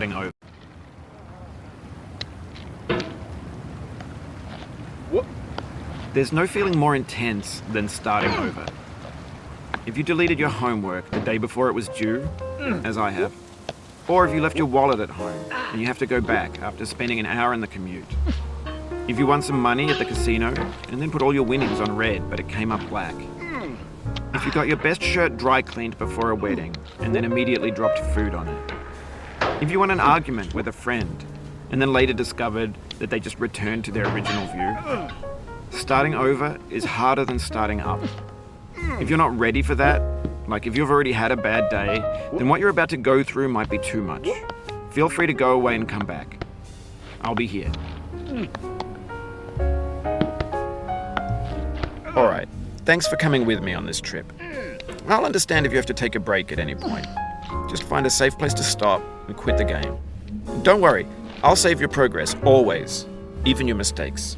over. What? There's no feeling more intense than starting over. If you deleted your homework the day before it was due, as I have, or if you left your wallet at home and you have to go back after spending an hour in the commute. If you won some money at the casino and then put all your winnings on red but it came up black. If you got your best shirt dry cleaned before a wedding and then immediately dropped food on it. If you won an argument with a friend and then later discovered that they just returned to their original view. Starting over is harder than starting up. If you're not ready for that, like if you've already had a bad day, then what you're about to go through might be too much. Feel free to go away and come back. I'll be here. Alright, thanks for coming with me on this trip. I'll understand if you have to take a break at any point. Just find a safe place to stop and quit the game. Don't worry, I'll save your progress, always, even your mistakes.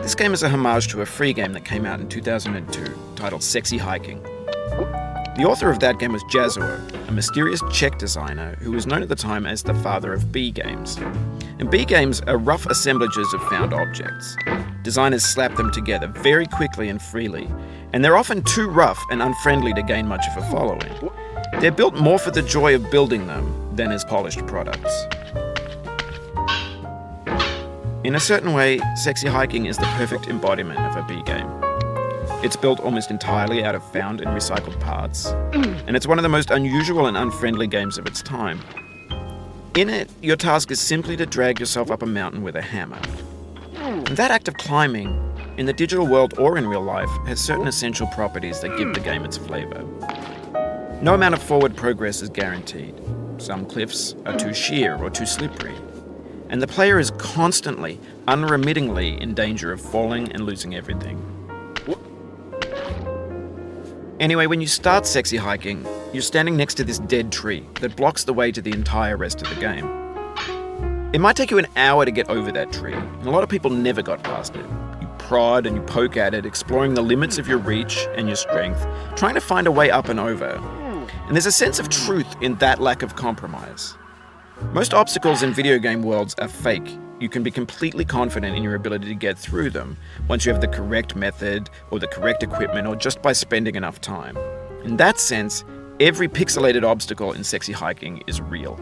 This game is a homage to a free game that came out in 2002, titled Sexy Hiking. The author of that game was Jazuo, a mysterious Czech designer who was known at the time as the father of B games. And B games are rough assemblages of found objects. Designers slap them together very quickly and freely, and they're often too rough and unfriendly to gain much of a following. They're built more for the joy of building them than as polished products. In a certain way, Sexy Hiking is the perfect embodiment of a B game. It's built almost entirely out of found and recycled parts, and it's one of the most unusual and unfriendly games of its time. In it, your task is simply to drag yourself up a mountain with a hammer. And that act of climbing, in the digital world or in real life, has certain essential properties that give the game its flavor. No amount of forward progress is guaranteed. Some cliffs are too sheer or too slippery. And the player is constantly, unremittingly in danger of falling and losing everything. Anyway, when you start Sexy Hiking, you're standing next to this dead tree that blocks the way to the entire rest of the game. It might take you an hour to get over that tree, and a lot of people never got past it. You prod and you poke at it, exploring the limits of your reach and your strength, trying to find a way up and over. And there's a sense of truth in that lack of compromise. Most obstacles in video game worlds are fake. You can be completely confident in your ability to get through them once you have the correct method or the correct equipment or just by spending enough time. In that sense, every pixelated obstacle in Sexy Hiking is real.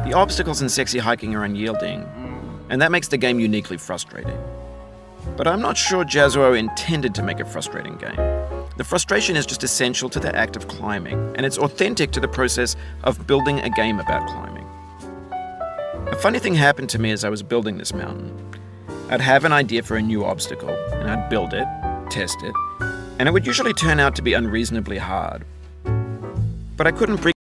The obstacles in Sexy Hiking are unyielding, and that makes the game uniquely frustrating. But I'm not sure Jazuo intended to make a frustrating game. The frustration is just essential to the act of climbing, and it's authentic to the process of building a game about climbing. A funny thing happened to me as I was building this mountain. I'd have an idea for a new obstacle, and I'd build it, test it, and it would usually turn out to be unreasonably hard. But I couldn't bring